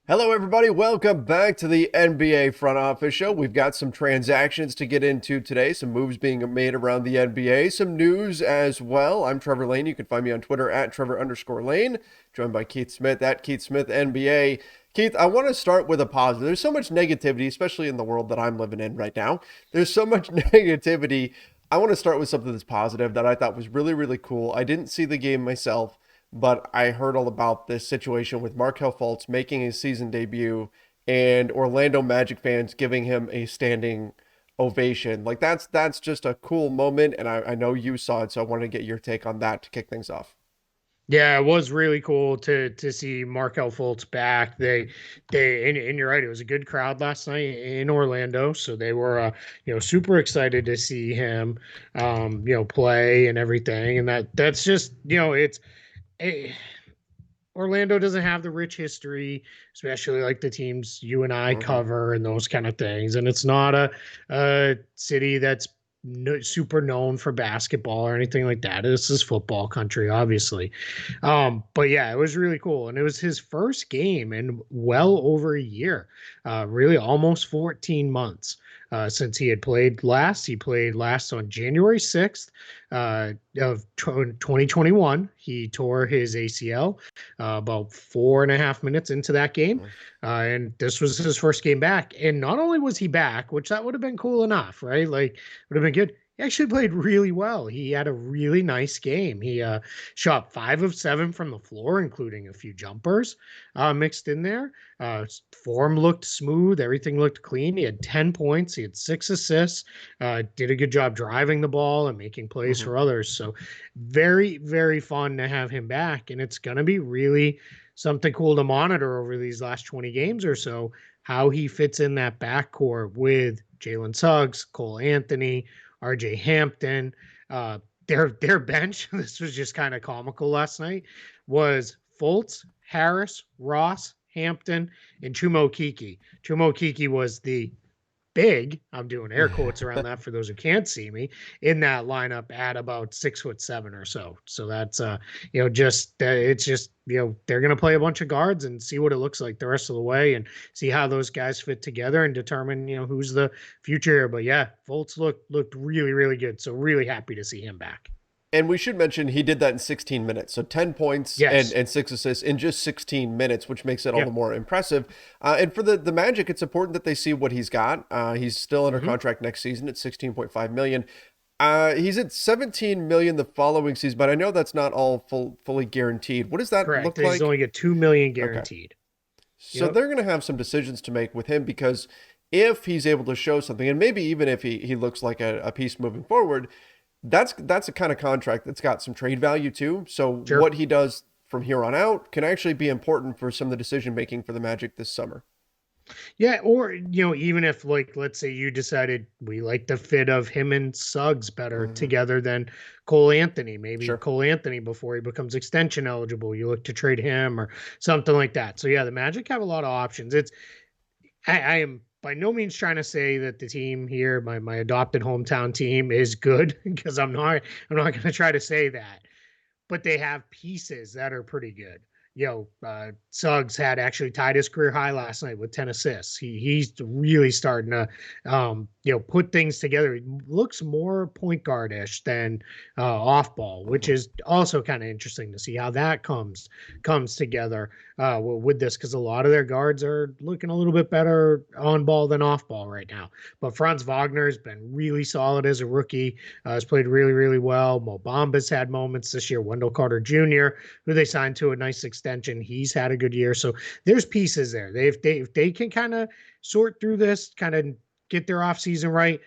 Hello, everybody. Welcome back to the NBA Front Office Show. We've got some transactions to get into today, some moves being made around the NBA, some news as well. I'm Trevor Lane. You can find me on Twitter at Trevor_Lane, joined by Keith Smith at Keith Smith NBA. Keith, I want to start with a positive. There's so much negativity, especially in the world that I'm living in right now. There's so much negativity. I want to start with something that's positive that I thought was really, really cool. I didn't see the game myself, but I heard all about this situation with Markelle Fultz making his season debut and Orlando Magic fans giving him a standing ovation. Like that's just a cool moment, and I know you saw it, so I want to get your take on that to kick things off. Yeah, it was really cool to see Markelle Fultz back. And you're right, it was a good crowd last night in Orlando, so they were super excited to see him play and everything. And that's just it's eh, Orlando doesn't have the rich history, especially like the teams you and I Mm-hmm. cover and those kind of things. And it's not a city that's super known for basketball or anything like that. This is football country, obviously. But yeah, it was really cool. And it was his first game in well over a year, really almost 14 months. Since he had played last. He played last on January 6th of 2021. He tore his ACL about 4.5 minutes into that game. And this was his first game back. And not only was he back, which that would have been cool enough, right? Like, would have been good. He actually played really well. He had a really nice game. He shot 5 of 7 from the floor, including a few jumpers mixed in there. Form looked smooth. Everything looked clean. He had 10 points. He had 6 assists. Did a good job driving the ball and making plays Mm-hmm. for others. So very, very fun to have him back. And it's going to be really something cool to monitor over these last 20 games or so, how he fits in that backcourt with Jalen Suggs, Cole Anthony, RJ Hampton. Their bench, this was just kind of comical last night, was Fultz, Harris, Ross, Hampton, and Chumo Kiki. Chumo Kiki was the big, I'm doing air quotes around that for those who can't see me, in that lineup at about 6'7" or so. So that's it's just they're gonna play a bunch of guards and see what it looks like the rest of the way and see how those guys fit together and determine who's the future. But yeah, Fultz looked really, really good. So really happy to see him back. And we should mention he did that in 16 minutes. So 10 points and, Yes. and 6 assists in just 16 minutes, which makes it all the Yep. more impressive. And for the Magic, it's important that they see what he's got. He's still under Mm-hmm. contract next season at 16.5 million. He's at 17 million the following season, but I know that's not all fully guaranteed. What does that Correct. look He's like? only get 2 million Okay. guaranteed. So Yep. they're going to have some decisions to make with him because if he's able to show something, and maybe even if he looks like a piece moving forward, that's a kind of contract that's got some trade value too. So Sure. what he does from here on out can actually be important for some of the decision making for the Magic this summer. Yeah, or even if like let's say you decided we like the fit of him and Suggs better Hmm. together than Cole Anthony. Maybe Sure. Cole Anthony before he becomes extension eligible, you look to trade him or something like that. So yeah, the Magic have a lot of options. I am by no means trying to say that the team here, my adopted hometown team, is good because I'm not going to try to say that, but they have pieces that are pretty good. Suggs had actually tied his career high last night with 10 assists. He's really starting to, put things together. He looks more point guard-ish than off ball, which Hmm. is also kind of interesting to see how that comes together with this because a lot of their guards are looking a little bit better on ball than off ball right now. But Franz Wagner has been really solid as a rookie. Has played really, really well. Mo Bamba's had moments this year. Wendell Carter Jr., who they signed to a nice extension, he's had a good year. So there's pieces there. If they can kind of sort through this, kind of get their offseason right,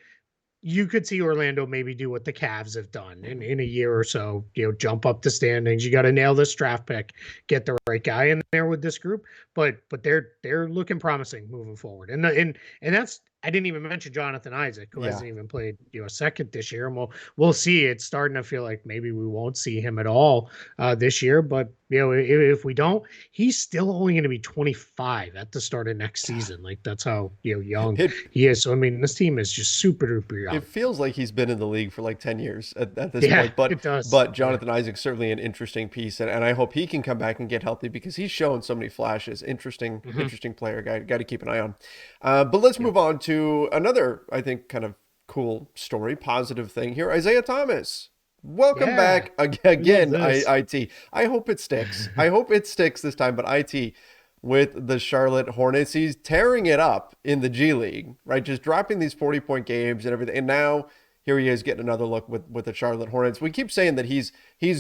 you could see Orlando maybe do what the Cavs have done in a year or so, jump up the standings. You got to nail this draft pick, get the right guy in there with this group. But they're looking promising moving forward. And that's I didn't even mention Jonathan Isaac, who Yeah. hasn't even played, a second this year. And we'll see. It's starting to feel like maybe we won't see him at all this year. But if we don't, he's still only going to be 25 at the start of next season. Like that's how young It he is. So I mean, this team is just super duper it young. feels like he's been in the league for like 10 years at this Yeah, point. But it does. but Yeah. Jonathan Isaac's certainly an interesting piece, and I hope he can come back and get healthy because he's shown so many flashes. Interesting, Hmm. interesting player. Got to keep an eye on. But let's Yep. move on to another, I think, kind of cool story, positive thing here. Isaiah Thomas. Welcome Yeah. back We love again, this. IT. I hope it sticks. I hope it sticks this time, but IT with the Charlotte Hornets, he's tearing it up in the G League, right? Just dropping these 40-point games and everything. And now here he is getting another look with the Charlotte Hornets. We keep saying that he's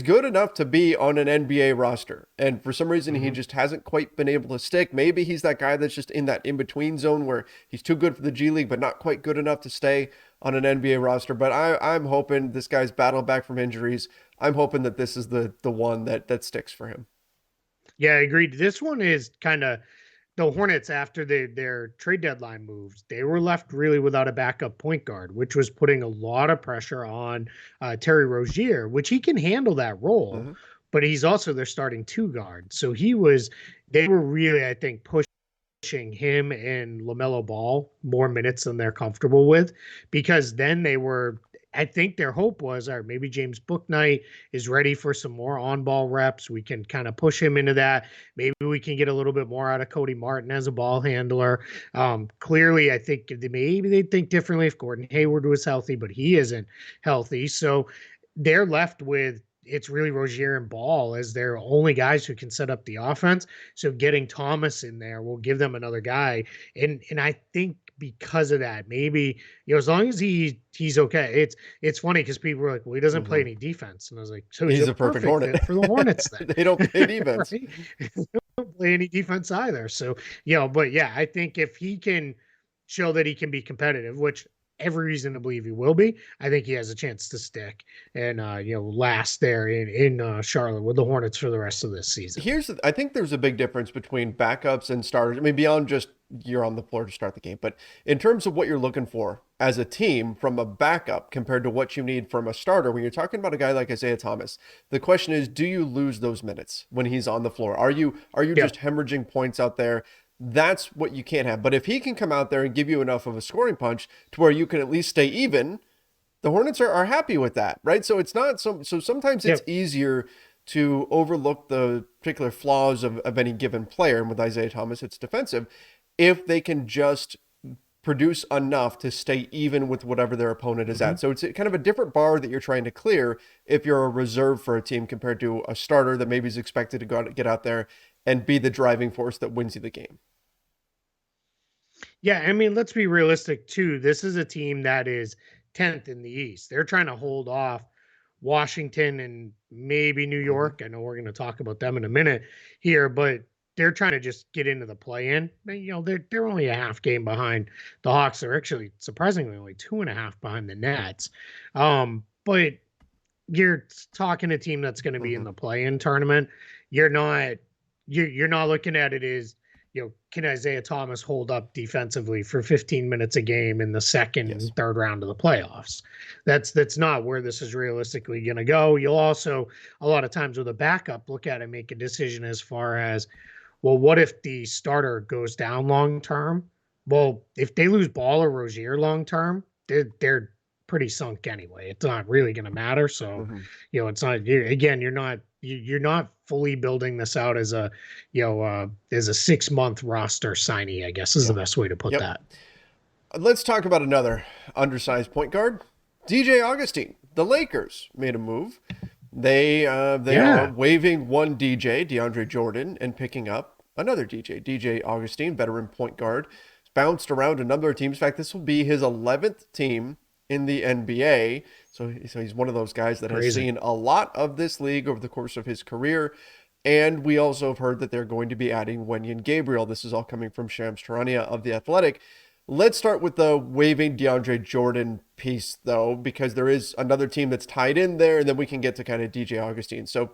good enough to be on an NBA roster. And for some reason he Hmm. just hasn't quite been able to stick. Maybe he's that guy that's just in that in-between zone where he's too good for the G League, but not quite good enough to stay on an NBA roster. But I'm hoping this guy's battled back from injuries. I'm hoping that this is the one that sticks for him. Yeah, I agreed. This one is kind of the Hornets after their trade deadline moves. They were left really without a backup point guard, which was putting a lot of pressure on Terry Rozier, which he can handle that role, Mhm. but he's also their starting two guard. So they were really, I think, pushing him and LaMelo Ball more minutes than they're comfortable with, because then I think their hope was, all right, maybe James Bouknight is ready for some more on-ball reps. We can kind of push him into that. Maybe we can get a little bit more out of Cody Martin as a ball handler. Clearly, I think maybe they'd think differently if Gordon Hayward was healthy, but he isn't healthy. So they're left with, it's really Rozier and Ball as their only guys who can set up the offense. So getting Thomas in there will give them another guy. And I think because of that, maybe, as long as he's okay. It's funny because people were like, well, he doesn't play Mhm. any defense. And I was like, so he's He's a a perfect perfect Hornet. fit for the Hornets They don't play then. defense. Right? Don't play any defense either. So, but yeah, I think if he can show that he can be competitive, which every reason to believe he will be, I think he has a chance to stick and last there in Charlotte with the Hornets for the rest of this season. I think there's a big difference between backups and starters. I mean, beyond just you're on the floor to start the game, but in terms of what you're looking for as a team from a backup compared to what you need from a starter, when you're talking about a guy like Isaiah Thomas, the question is, do you lose those minutes when he's on the floor? Are you Yeah. just hemorrhaging points out there? That's what you can't have. But if he can come out there and give you enough of a scoring punch to where you can at least stay even, the Hornets are happy with that, right? So it's not so sometimes Yeah. it's easier to overlook the particular flaws of any given player. And with Isaiah Thomas, it's defensive. If they can just produce enough to stay even with whatever their opponent is Hmm. at. So it's kind of a different bar that you're trying to clear if you're a reserve for a team compared to a starter that maybe is expected to get out there and be the driving force that wins you the game. Yeah, I mean, let's be realistic too. This is a team that is 10th in the East. They're trying to hold off Washington and maybe New Mhm. York. I know we're going to talk about them in a minute here, but they're trying to just get into the play-in. They're only a half game behind the Hawks. They're actually surprisingly only 2.5 behind the Nets. But you're talking a team that's going to be in Mhm. the play-in tournament. You're not you're not looking at it as, can Isaiah Thomas hold up defensively for 15 minutes a game in the second Yes. and third round of the playoffs? That's not where this is realistically going to go. You'll also, a lot of times with a backup, look at it, make a decision as far as, well, what if the starter goes down long term? Well, if they lose Ball or Rozier long term, they're pretty sunk anyway. It's not really going to matter. So, Mhm. it's not, again, you're not fully building this out as a 6 month roster signee, I guess is the Yeah. best way to put Yep. that. Let's talk about another undersized point guard, DJ Augustine. The Lakers made a move. They are Yeah. waiving one DJ, DeAndre Jordan, and picking up another DJ Augustine, veteran point guard. He's bounced around a number of teams. In fact, this will be his 11th team in the NBA. So he's one of those guys that has Crazy. seen a lot of this league over the course of his career. And we also have heard that they're going to be adding Wenyen Gabriel. This is all coming from Shams Charania of The Athletic. Let's start with the waiving DeAndre Jordan piece, though, because there is another team that's tied in there, and then we can get to kind of DJ Augustine. So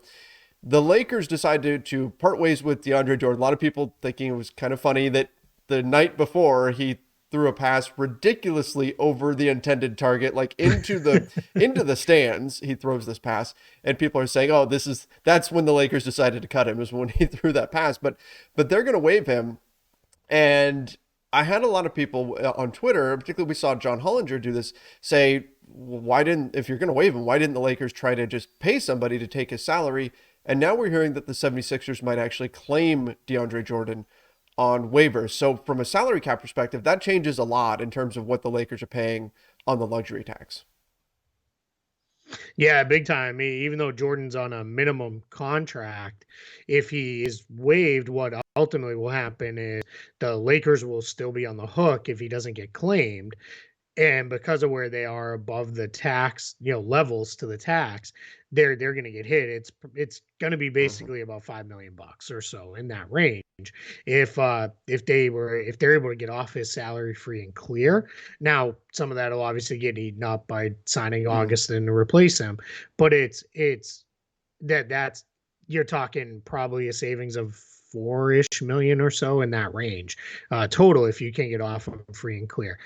the Lakers decided to part ways with DeAndre Jordan. A lot of people thinking it was kind of funny that the night before he threw a pass ridiculously over the intended target, like into the stands. He throws this pass, and people are saying, "Oh, that's when the Lakers decided to cut him, is when he threw that pass." But they're going to waive him, and I had a lot of people on Twitter, particularly we saw John Hollinger do this, say, why didn't, if you're going to waive him, why didn't the Lakers try to just pay somebody to take his salary? And now we're hearing that the 76ers might actually claim DeAndre Jordan on waivers. So from a salary cap perspective, that changes a lot in terms of what the Lakers are paying on the luxury tax. Yeah, big time. Even though Jordan's on a minimum contract, if he is waived, what ultimately will happen is the Lakers will still be on the hook if he doesn't get claimed. And because of where they are above the tax, levels to the tax, they're going to get hit. It's going to be basically about $5 million or so in that range. If they're able to get off his salary free and clear. Now, some of that will obviously get eaten up by signing Augustin to replace him, but that's you're talking probably a savings of 4-ish million or so in that range total if you can get off of free and clear.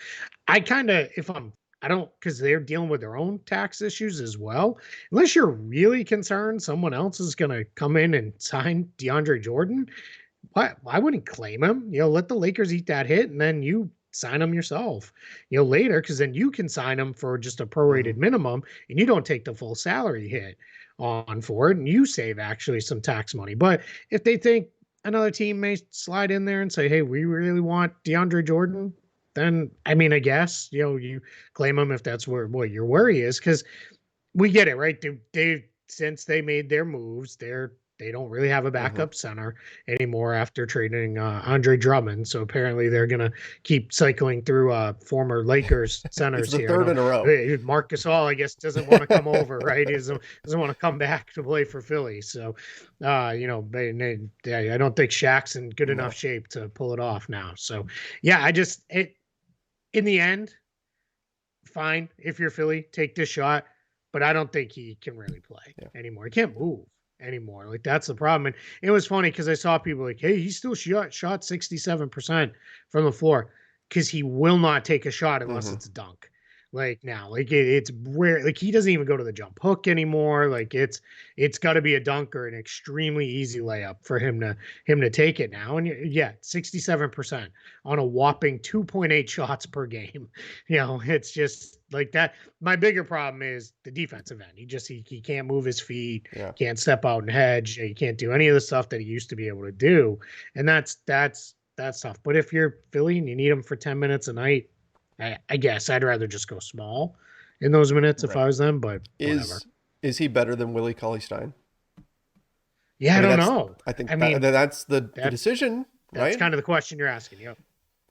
Because they're dealing with their own tax issues as well. Unless you're really concerned someone else is going to come in and sign DeAndre Jordan, why wouldn't claim him? Let the Lakers eat that hit, and then you sign him yourself, later, because then you can sign him for just a prorated minimum, and you don't take the full salary hit on for it, and you save actually some tax money. But if they think another team may slide in there and say, hey, we really want DeAndre Jordan, then, I guess, you claim him if that's what your worry is, because we get it, right? They since they made their moves, they don't really have a backup center anymore after trading Andre Drummond. So apparently they're going to keep cycling through former Lakers centers it's the here. third in a row. Marc Gasol, I guess, doesn't want to come over, right? He doesn't want to come back to play for Philly. So, I don't think Shaq's in good enough shape to pull it off now. So, yeah, in the end, fine. If you're Philly, take this shot. But I don't think he can really play anymore. He can't move anymore. Like, that's the problem. And it was funny because I saw people like, hey, he still shot 67% from the floor, because he will not take a shot unless it's a dunk. Like, now, like it's rare. Like, he doesn't even go to the jump hook anymore. Like, it's got to be a dunk or an extremely easy layup for him to take it now. And 67% on a whopping 2.8 shots per game. It's just like that. My bigger problem is the defensive end. He can't move his feet, can't step out and hedge. He can't do any of the stuff that he used to be able to do. And that's tough. But if you're Philly and you need him for 10 minutes a night, I guess I'd rather just go small in those minutes if I was them, but whatever. Is he better than Willie Cauley-Stein? Yeah, I don't know. I think that's the decision, right? That's kind of the question you're asking.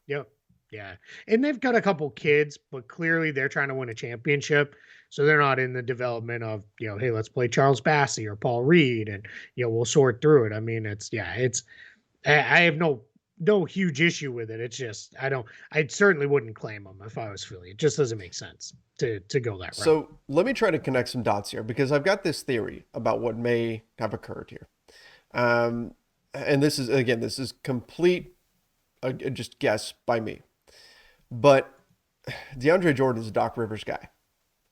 Yep. Yeah. And they've got a couple kids, but clearly they're trying to win a championship. So they're not in the development of, hey, let's play Charles Bassey or Paul Reed, and, we'll sort through it. I have no huge issue with it. It's just, I certainly wouldn't claim him if I was Philly. It just doesn't make sense to go that route. So let me try to connect some dots here, because I've got this theory about what may have occurred here. And this is complete, just guess by me. But DeAndre Jordan is a Doc Rivers guy,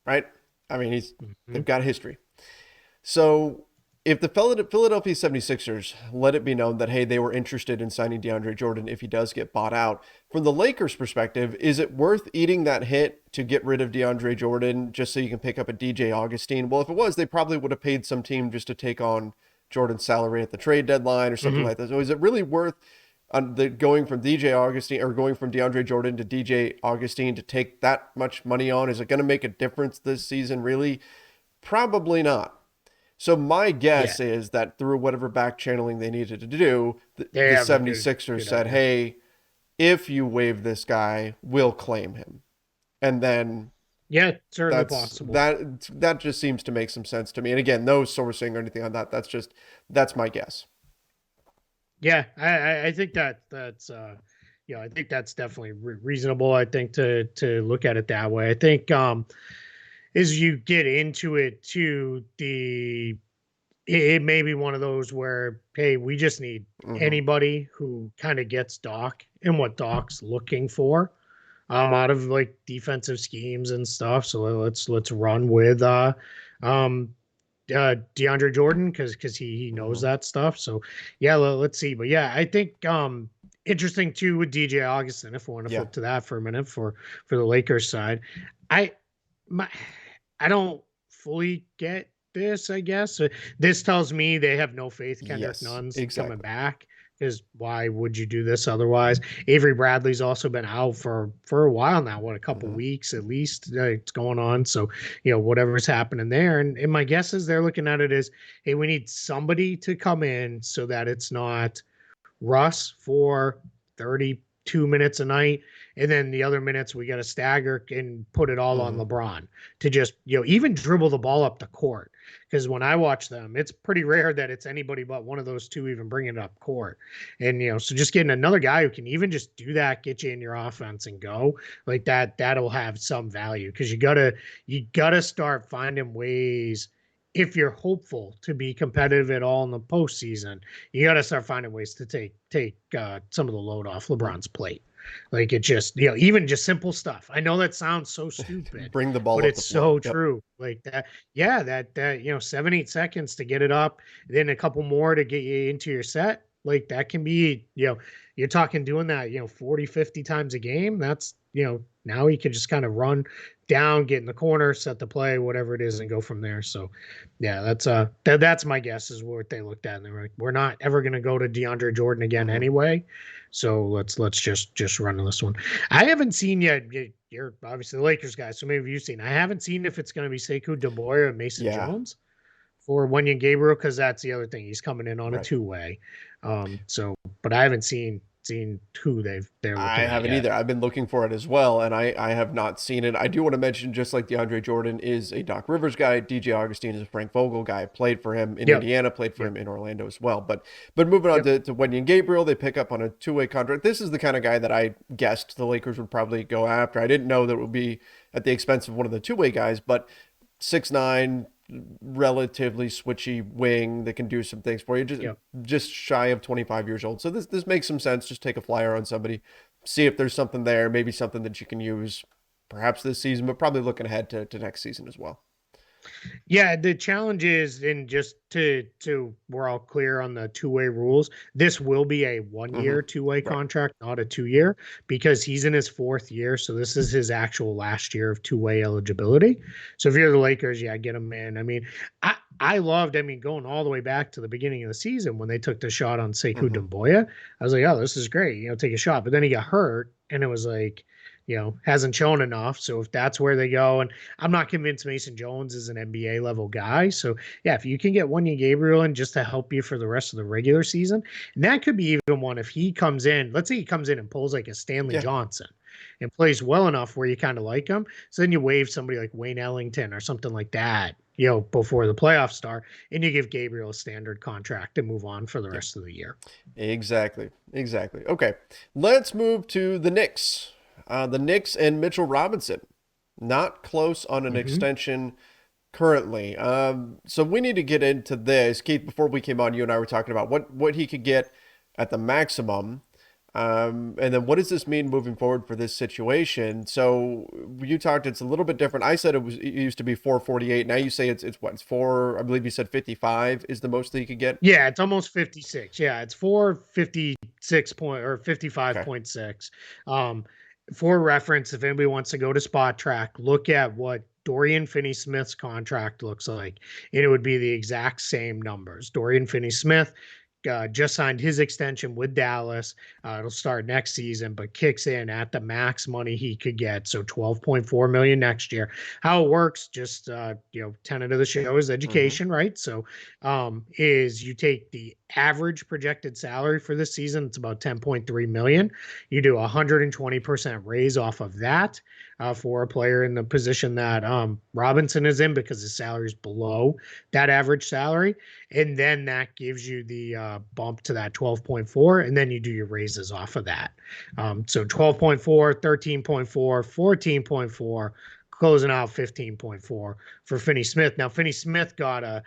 right? I mean, they've got history. So if the Philadelphia 76ers let it be known that, hey, they were interested in signing DeAndre Jordan if he does get bought out, from the Lakers' perspective, is it worth eating that hit to get rid of DeAndre Jordan just so you can pick up a DJ Augustin? Well, if it was, they probably would have paid some team just to take on Jordan's salary at the trade deadline or something like that. So is it really worth going from DeAndre Jordan to DJ Augustin to take that much money on? Is it going to make a difference this season? Really? Probably not. So my guess is that through whatever back channeling they needed to do, the 76ers said, hey, if you waive this guy, we'll claim him. And then certainly possible. That just seems to make some sense to me. And again, no sourcing or anything on that. That's my guess. Yeah, I think that's I think that's definitely reasonable. I think to look at it that way. I think as you get into it too, it may be one of those where, hey, we just need anybody who kind of gets Doc and what Doc's looking for out of like defensive schemes and stuff. So let's run with um DeAndre Jordan because he knows Hmm. that stuff. So yeah, let's see. But yeah, I think interesting too with DJ Augustin. If we want to Yeah. flip to that for a minute for the Lakers side, I my I don't fully get this. I guess this tells me they have no faith Kendrick Yes, Nunn's coming exactly. back. Because why would you do this otherwise? Avery Bradley's also been out for a while now. What, a couple Hmm. weeks at least? It's going on. So whatever's happening there. And my guess is they're looking at it as, hey, we need somebody to come in so that it's not Russ for 32 minutes a night. And then the other minutes we got to stagger and put it all on Hmm. LeBron to just, even dribble the ball up the court. Because when I watch them, it's pretty rare that it's anybody but one of those two even bringing it up court. And, so just getting another guy who can even just do that, get you in your offense and go like that, that'll have some value. Because you gotta start finding ways, if you're hopeful to be competitive at all in the postseason, you got to start finding ways to take some of the load off Hmm. LeBron's plate. Like it just, even just simple stuff. I know that sounds so stupid, Bring the ball but up it's the floor. so Yep. true. Like that, yeah, that 7-8 seconds to get it up, then a couple more to get you into your set. Like that can be, you're talking doing that, 40, 50 times a game. That's, now he can just kind of run down, get in the corner, set the play, whatever it is, and go from there. So yeah, that's my guess is what they looked at. And they were like, we're not ever gonna go to DeAndre Jordan again Hmm. anyway. So let's just run this one. I haven't seen yet. You're obviously the Lakers guy, so maybe you've seen. I haven't seen if it's gonna be Sekou Doumbouya or Mason Yeah. Jones for Wenyen Gabriel, because that's the other thing. He's coming in on a Right. two-way. So but I haven't seen who they're I looking at haven't yet. either. I've been looking for it as well, and I have not seen it. I do want to mention, just like DeAndre Jordan is a Doc Rivers guy, DJ Augustine is a Frank Vogel guy. Played for him in Yep. Indiana, played for Yep. him in Orlando as well. But moving on Yep. to Wendy and Gabriel, they pick up on a two-way contract. This is the kind of guy that I guessed the Lakers would probably go after. I didn't know that it would be at the expense of one of the two-way guys, but 6'9", relatively switchy wing that can do some things for you. Yep. Just shy of 25 years old. So this makes some sense. Just take a flyer on somebody, see if there's something there, maybe something that you can use perhaps this season, but probably looking ahead to next season as well. Yeah, the challenge is, and just to we're all clear on the two-way rules. This will be a 1 year Hmm. two-way Right. contract, not a 2 year, because he's in his fourth year. So this is his actual last year of two-way eligibility. So if you're the Lakers, yeah, get him in. I mean, I loved, going all the way back to the beginning of the season when they took the shot on Sekou Hmm. Doumbouya. I was like, oh, this is great. Take a shot. But then he got hurt, and it was like, hasn't shown enough. So if that's where they go, and I'm not convinced Mason Jones is an NBA level guy. So yeah, if you can get Wenyen Gabriel in just to help you for the rest of the regular season, and that could be even one if he comes in. Let's say he comes in and pulls like a Stanley Yeah. Johnson and plays well enough where you kind of like him. So then you waive somebody like Wayne Ellington or something like that, before the playoffs start, and you give Gabriel a standard contract and move on for the Yeah. rest of the year. Exactly. Exactly. Okay. Let's move to the Knicks. The Knicks and Mitchell Robinson. Not close on an Mm-hmm. extension currently. So we need to get into this. Keith, before we came on, you and I were talking about what he could get at the maximum. And then what does this mean moving forward for this situation? So you talked, it's a little bit different. I said it used to be 448. Now you say it's what? It's four, I believe you said 55 is the most that you could get. Yeah, it's almost 56. Yeah, it's 456 point or Okay. 55.6. For reference, if anybody wants to go to Spot Track, look at what Dorian Finney-Smith's contract looks like, and it would be the exact same numbers. Dorian Finney-Smith just signed his extension with Dallas. It'll start next season, but kicks in at the max money he could get. So 12.4 million next year. How it works, just tenet of the show is Hmm. education, right? So is you take the average projected salary for this season, it's about 10.3 million. You do 120% raise off of that for a player in the position that Robinson is in, because his salary is below that average salary. And then that gives you the bump to that 12.4, and then you do your raises off of that. So 12.4, 13.4, 14.4, closing out 15.4 for Finney Smith. Now Finney Smith got a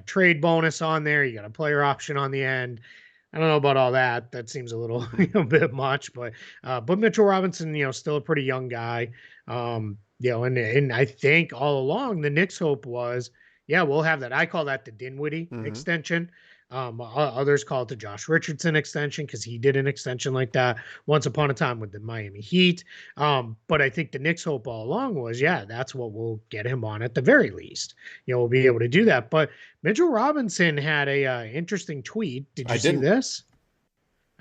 trade bonus on there. You got a player option on the end. I don't know about all that. That seems a little Hmm. bit much, but Mitchell Robinson, still a pretty young guy. And I think all along the Knicks' hope was, yeah, we'll have that. I call that the Dinwiddie Hmm. extension. Others call it the Josh Richardson extension because he did an extension like that once upon a time with the Miami Heat. But I think the Knicks' hope all along was, yeah, that's what we'll get him on at the very least. We'll be able to do that. But Mitchell Robinson had a interesting tweet. Did I you see didn't. this?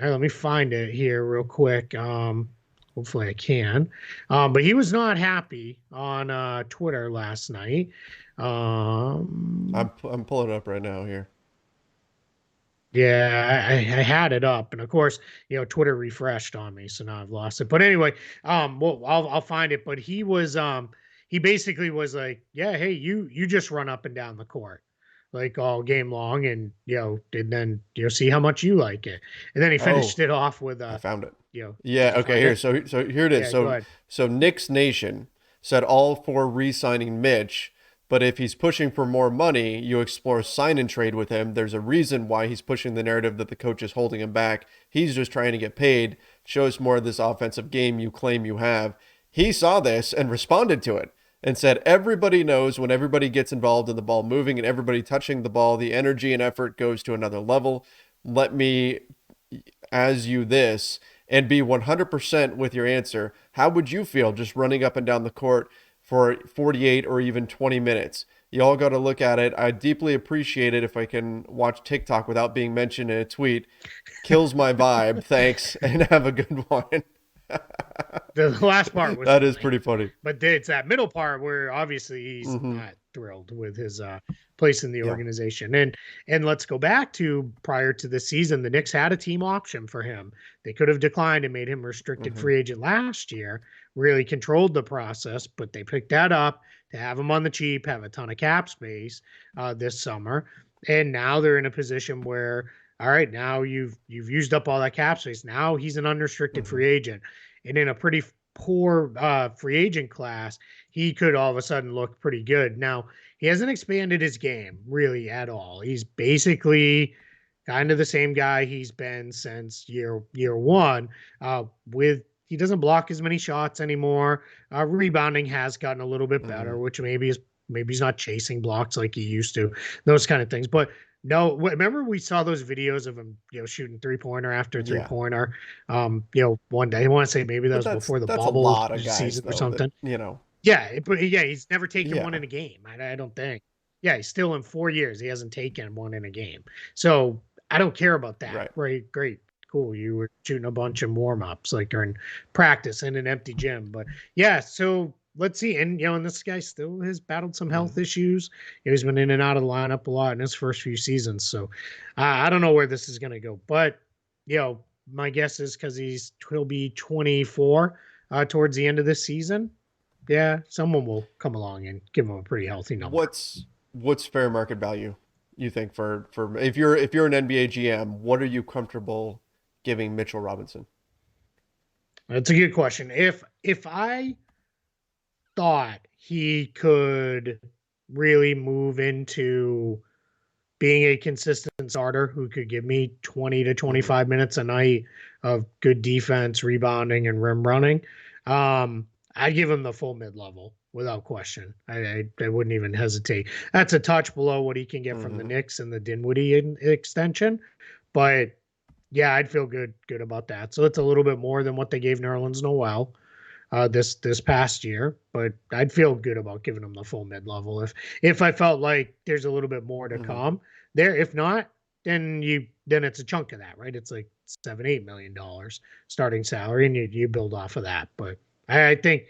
All right, let me find it here real quick. Hopefully I can. But he was not happy on Twitter last night. Um, I'm pulling it up right now here. yeah, I had it up, and of course, Twitter refreshed on me, so now I've lost it. But anyway, well, I'll find it. But he basically was like, yeah, hey, you just run up and down the court like all game long, and and then see how much you like it. And then he Oh, finished it off with I found it. did Yeah, you okay, find here. it? So here it is. Yeah, go ahead. So Knicks Nation said all for re-signing Mitch, but if he's pushing for more money, you explore sign and trade with him. There's a reason why he's pushing the narrative that the coach is holding him back. He's just trying to get paid. Show us more of this offensive game you claim you have. He saw this and responded to it and said everybody knows when everybody gets involved in the ball moving and everybody touching the ball, the energy and effort goes to another level. Let me as you this and be 100% with your answer. How would you feel just running up and down the court for 48 or even 20 minutes? You all got to look at it. I deeply appreciate it if I can watch TikTok without being mentioned in a tweet. Kills my vibe. Thanks and have a good one. The last part was That is funny. pretty funny. But it's that middle part where obviously he's Hmm. not thrilled with his place in the Yeah. organization. And let's go back to prior to the season, the Knicks had a team option for him. They could have declined and made him restricted Hmm. free agent last year, really controlled the process, but they picked that up to have him on the cheap, have a ton of cap space this summer. And now they're in a position where, all right, now you've used up all that cap space. Now he's an unrestricted Hmm. free agent. And in a pretty poor free agent class, he could all of a sudden look pretty good. Now, he hasn't expanded his game really at all. He's basically kind of the same guy he's been since year one. With he doesn't block as many shots anymore. Rebounding has gotten a little bit Hmm. better, which maybe he's not chasing blocks like he used to. Those kind of things, but. No, remember we saw those videos of him, shooting 3-pointer after Yeah. 3-pointer. One day I want to say maybe that But was before the that's a bubble lot of guys season or though that, something. you know. Yeah, but yeah, he's never taken one Yeah. in a game. I don't think. Yeah, he's still in 4 years. He hasn't taken one in a game. So I don't care about that. Right. Right, great, cool. You were shooting a bunch of warm ups like during practice in an empty gym. But yeah, so let's see. And this guy still has battled some health Hmm. issues. He's been in and out of the lineup a lot in his first few seasons. So I don't know where this is going to go. But my guess is because he'll be 24 towards the end of this season. Yeah, someone will come along and give him a pretty healthy number. What's fair market value, you think, for if you're an NBA GM, what are you comfortable giving Mitchell Robinson? That's a good question. If I thought he could really move into being a consistent starter who could give me 20 to Hmm. 25 minutes a night of good defense, rebounding, and rim running, I'd give him the full mid level without question. I wouldn't even hesitate. That's a touch below what he can get from the Hmm. Knicks and the Dinwiddie extension, but yeah, I'd feel good about that. So it's a little bit more than what they gave Nerlens Noel this past year, but I'd feel good about giving them the full mid level if I felt like there's a little bit more to Hmm. come there. If not, then it's a chunk of that, right? It's like $7-8 million starting salary, and you build off of that. But I think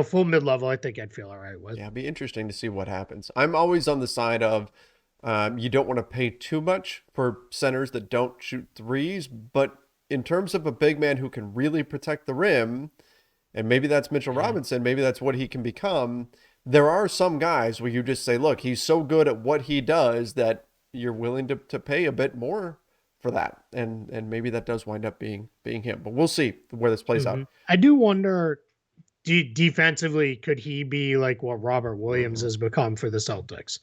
full mid level, I think I'd feel all right with. Yeah, it'd be interesting to see what happens. I'm always on the side of you don't want to pay too much for centers that don't shoot threes, but in terms of a big man who can really protect the rim, and maybe that's Mitchell Mhm. Robinson, maybe that's what he can become. There are some guys where you just say, look, he's so good at what he does that you're willing to pay a bit more for that. And maybe that does wind up being him. But we'll see where this plays out. I do wonder. defensively, could he be like what Robert Williams Hmm. has become for the Celtics?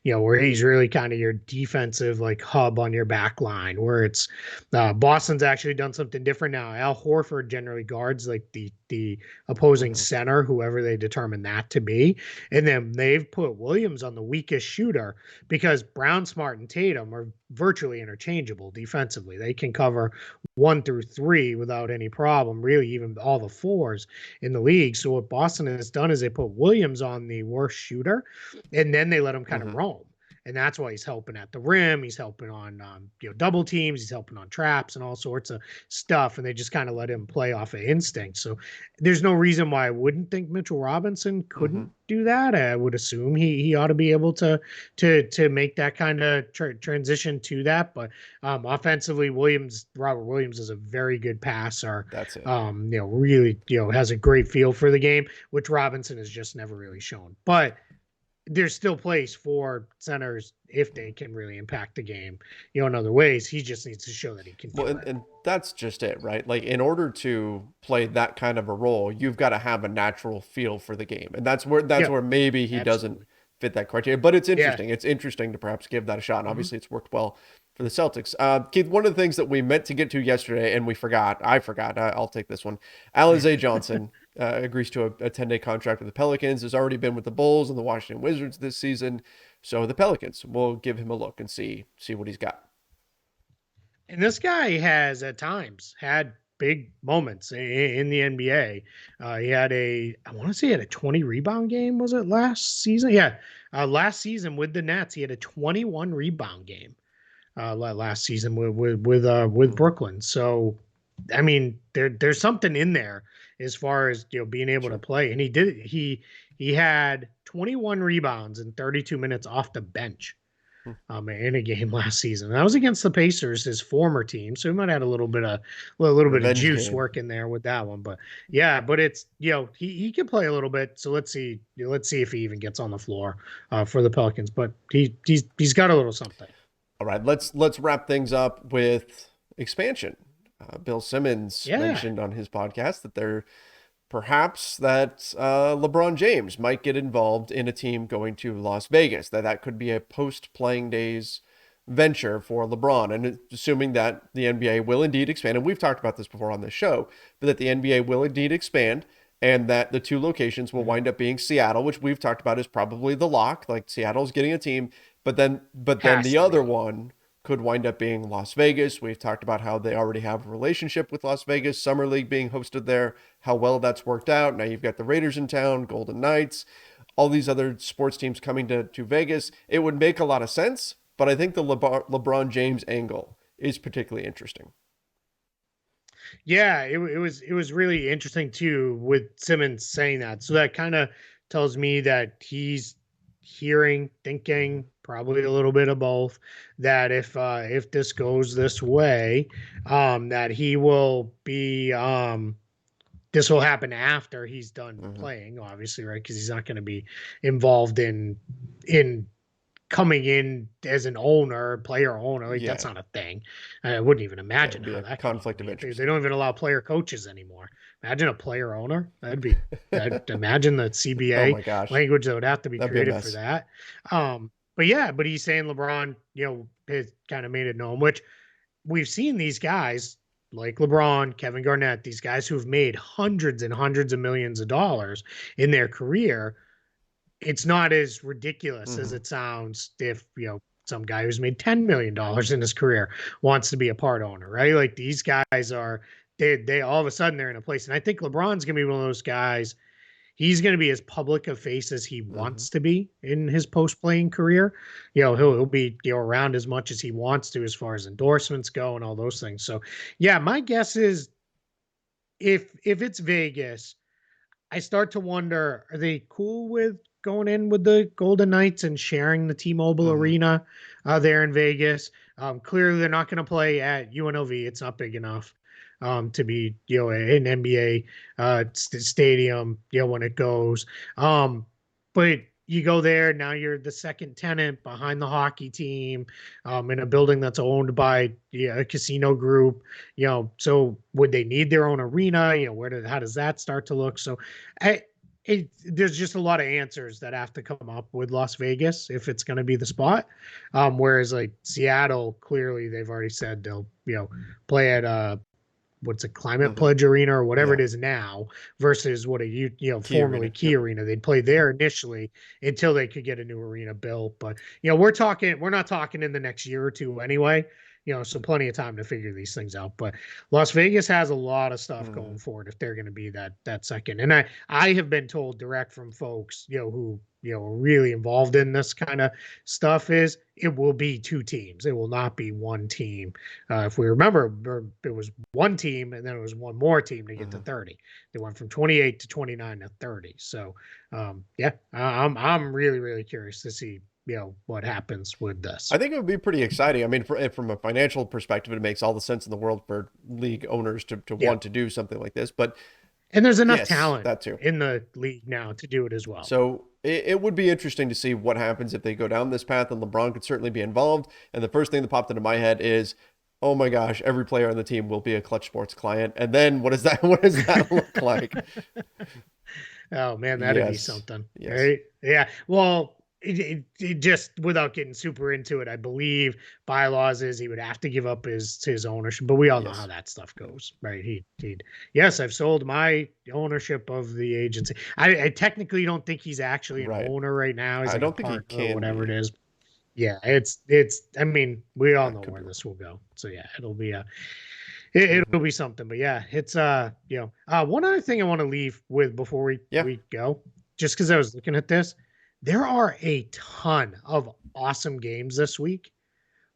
Where he's really kind of your defensive like hub on your back line, where it's Boston's actually done something different now. Al Horford generally guards like the opposing Hmm. center, whoever they determine that to be. And then they've put Williams on the weakest shooter because Brown, Smart, and Tatum are virtually interchangeable defensively. They can cover 1 through 3 without any problem, really, even all the fours in the league. So what Boston has done is they put Williams on the worst shooter, and then they let him kind of Hmm. roam. And that's why he's helping at the rim. He's helping on double teams. He's helping on traps and all sorts of stuff. And they just kind of let him play off of instinct. So there's no reason why I wouldn't think Mitchell Robinson couldn't Hmm. do that. I would assume he ought to be able to make that kind of transition to that. But offensively, Robert Williams is a very good passer. That's it. Really has a great feel for the game, which Robinson has just never really shown. But there's still place for centers if they can really impact the game, in other ways. He just needs to show that he can Well, do it. and that's just it, right? Like, in order to play that kind of a role, you've got to have a natural feel for the game, and that's Yeah, where maybe he doesn't absolutely. fit that criteria. But it's Yeah. interesting. It's interesting to perhaps give that a shot. And Mhm. obviously, it's worked well for the Celtics. Keith, one of the things that we meant to get to yesterday and we forgot, I forgot. I'll take this one. Alize Johnson agrees to a 10-day contract with the Pelicans. Has already been with the Bulls and the Washington Wizards this season, so the Pelicans will give him a look and see what he's got. And this guy has at times had big moments in the NBA. He had I want to say he had a 20 rebound game. Was it last season? Yeah. Last season with the Nets, he had a 21 rebound game last season with Hmm. Brooklyn. So, I mean, there's something in there as far as being able to Sure. play, and he had 21 rebounds in 32 minutes off the bench Hmm. in a game last season. That was against the Pacers, his former team, so he might have had a little bit of Revenge juice game. working there with that one. But yeah, but it's he can play a little bit. So let's see if he even gets on the floor for the Pelicans. But he's got a little something. All right, let's wrap things up with expansion. Bill Simmons Yeah. mentioned on his podcast that perhaps that LeBron James might get involved in a team going to Las Vegas. That could be a post-playing days venture for LeBron, and assuming that the NBA will indeed expand, and we've talked about this before on this show, but that the NBA will indeed expand, and that the two locations will wind up being Seattle, which we've talked about is probably the lock. Like, Seattle's getting a team, but then Has the to other be. one could wind up being Las Vegas. We've talked about how they already have a relationship with Las Vegas, Summer League being hosted there, how well that's worked out. Now you've got the Raiders in town, Golden Knights, all these other sports teams coming to Vegas. It would make a lot of sense, but I think the LeBron James angle is particularly interesting. Yeah, it was really interesting too with Simmons saying that. So that kind of tells me that he's hearing, Mhm. thinking, probably a little bit of both. That if this goes this way, that he will be this will happen after he's done Mhm. playing, obviously, right? Because he's not going to be involved in coming in as an owner, player owner. Like that's Yeah, not a thing. I wouldn't even that imagine would be how a that could even conflict of be a thing. They interest. don't even allow player coaches anymore. Imagine a player owner. I'd imagine the Oh CBA my gosh, language that would have to be that'd be a created for mess. that. But yeah, but he's saying LeBron, has kind of made it known, which we've seen these guys like LeBron, Kevin Garnett, these guys who've made hundreds and hundreds of millions of dollars in their career. It's not as ridiculous as Hmm. it sounds if some guy who's made $10 million in his career wants to be a part owner, right? Like these guys are they all of a sudden they're in a place, and I think LeBron's gonna be one of those guys. He's going to be as public a face as he Hmm. wants to be in his post playing career. He'll be around as much as he wants to as far as endorsements go and all those things. So, yeah, my guess is if it's Vegas, I start to wonder, are they cool with going in with the Golden Knights and sharing the T-Mobile Hmm. Arena there in Vegas? Clearly, they're not going to play at UNLV. It's not big enough to be, an NBA stadium, when it goes. But you go there, now you're the second tenant behind the hockey team, in a building that's owned by a casino group. So would they need their own arena? How does that start to look? So there's just a lot of answers that have to come up with Las Vegas if it's going to be the spot. Whereas like Seattle, clearly they've already said they'll, play at what's a Climate Pledge Arena or whatever it is now, versus what formerly Key Arena. They'd play there initially until they could get a new arena built. But we're not talking in the next year or two anyway. So plenty of time to figure these things out. But Las Vegas has a lot of stuff going forward if they're going to be that second. And I have been told direct from folks, who are really involved in this kind of stuff, is it will be two teams. It will not be one team. If we remember, it was one team and then it was one more team to get to 30. They went from 28 to 29 to 30. So I'm really, really curious to see what happens with this. I think it would be pretty exciting. I mean, from a financial perspective, it makes all the sense in the world for league owners to want to do something like this. And there's enough talent in the league now to do it as well. So it would be interesting to see what happens if they go down this path, and LeBron could certainly be involved. And the first thing that popped into my head is, oh my gosh, every player on the team will be a Clutch Sports client. And then what does that look like? Oh man, that'd be something. Yes. Right? Yeah. Well, it just, without getting super into it, I believe bylaws is he would have to give up his ownership, but we all know how that stuff goes, right? He'd yes, I've sold my ownership of the agency. I technically don't think he's actually an owner right now. He's I don't think he can, or whatever it is. Yeah, it's. I mean, we all know where this will go. So yeah, it'll be it'll be something. But yeah, it's one other thing I want to leave with before we go, just because I was looking at this. There are a ton of awesome games this week,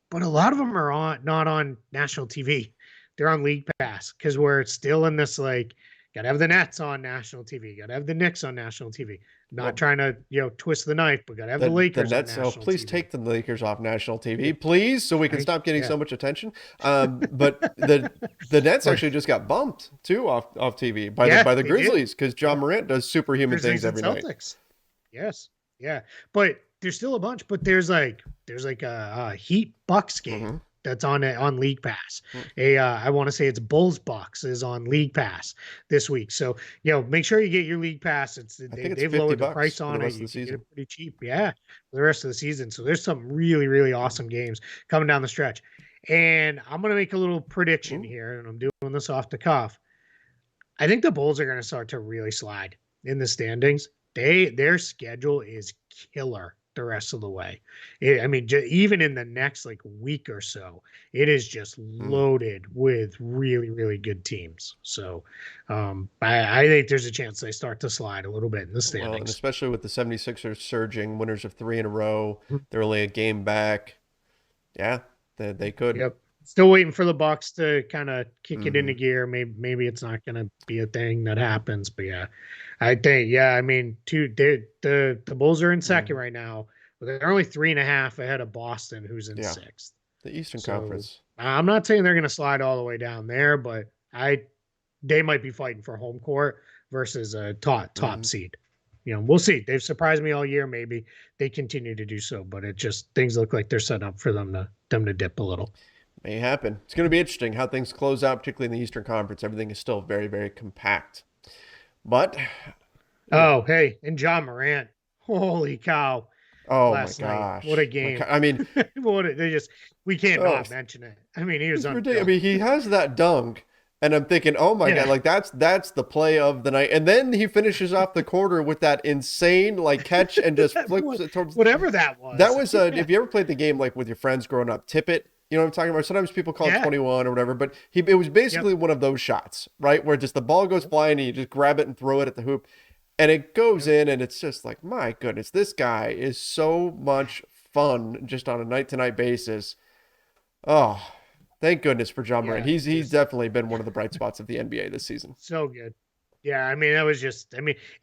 but a lot of them are not on national TV. They're on League Pass, because we're still in this, like, gotta have the Nets on national TV, gotta have the Knicks on national TV. Not trying to twist the knife, but gotta have the Lakers the Nets, on national please TV. Take the Lakers off national TV, please, so we can stop getting so much attention. But the Nets actually just got bumped too off TV by the Grizzlies, because John Morant does superhuman things every night. Yes. Yeah, but there's still a bunch. But there's like a Heat Bucks game that's on League Pass. I want to say it's Bulls Bucks is on League Pass this week. So make sure you get your League Pass. They've lowered the price on it. You can get it pretty cheap. Yeah, for the rest of the season. So there's some really, really awesome games coming down the stretch. And I'm gonna make a little prediction here, and I'm doing this off the cuff. I think the Bulls are gonna start to really slide in the standings. Their schedule is killer the rest of the way. Even in the next week or so, it is just loaded with really, really good teams. So I think there's a chance they start to slide a little bit in the standings. Well, and especially with the 76ers surging, winners of 3 in a row. They're only a game back. Yeah, they could. Yep. Still waiting for the Bucks to kind of kick it into gear. Maybe it's not going to be a thing that happens, but yeah, I think the Bulls are in second right now, but they're only 3.5 ahead of Boston, who's in sixth. The Eastern Conference. I'm not saying they're going to slide all the way down there, but they might be fighting for home court versus a top seed. We'll see. They've surprised me all year. Maybe they continue to do so, but things look like they're set up for them to dip a little. May happen. It's going to be interesting how things close out, particularly in the Eastern Conference. Everything is still very, very compact. But hey, and John Morant, holy cow! Oh my gosh, what a game! I mean, we can't not mention it. I mean, he was ridiculous. I mean, he has that dunk, and I'm thinking, oh my god, that's the play of the night. And then he finishes off the quarter with that insane catch and just flips it towards whatever that was. That was if you ever played the game with your friends growing up, tip it. You know what I'm talking about? Sometimes people call it 21 or whatever, but it was basically one of those shots, right? Where just the ball goes flying and you just grab it and throw it at the hoop and it goes in, and it's just like, my goodness, this guy is so much fun just on a night-to-night basis. Oh, thank goodness for John Morant. He's definitely been one of the bright spots of the NBA this season. So good. Yeah, that was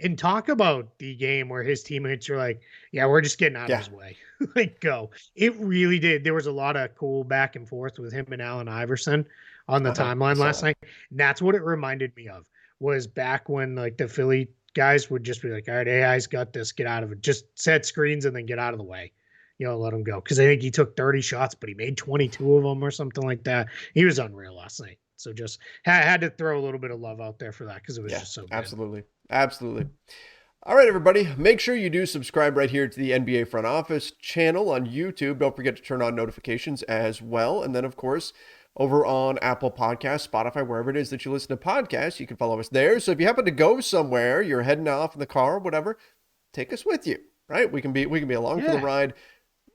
and talk about the game where his teammates are like, yeah, we're just getting out of his way. Go. It really did. There was a lot of cool back and forth with him and Allen Iverson on the timeline last night. And that's what it reminded me of, was back when the Philly guys would just be like, all right, AI's got this, get out of it. Just set screens and then get out of the way. Let him go. Because I think he took 30 shots, but he made 22 of them or something like that. He was unreal last night. So just had to throw a little bit of love out there for that because it was just so good. Absolutely. Absolutely. All right, everybody, make sure you do subscribe right here to the NBA Front Office channel on YouTube. Don't forget to turn on notifications as well. And then, of course, over on Apple Podcasts, Spotify, wherever it is that you listen to podcasts, you can follow us there. So if you happen to go somewhere, you're heading off in the car, whatever, take us with you, right? We can be along for the ride.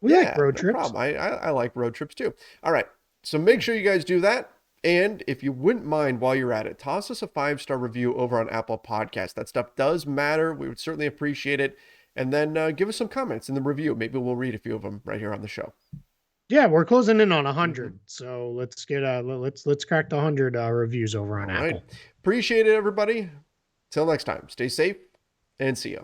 We like road trips. No problem. I like road trips too. All right, so make sure you guys do that. And if you wouldn't mind, while you're at it, toss us a 5-star review over on Apple Podcasts. That stuff does matter. We would certainly appreciate it. And then give us some comments in the review. Maybe we'll read a few of them right here on the show. Yeah, we're closing in on 100. So let's get let's crack the 100 reviews over on Apple. Appreciate it, everybody. Till next time, stay safe and see ya.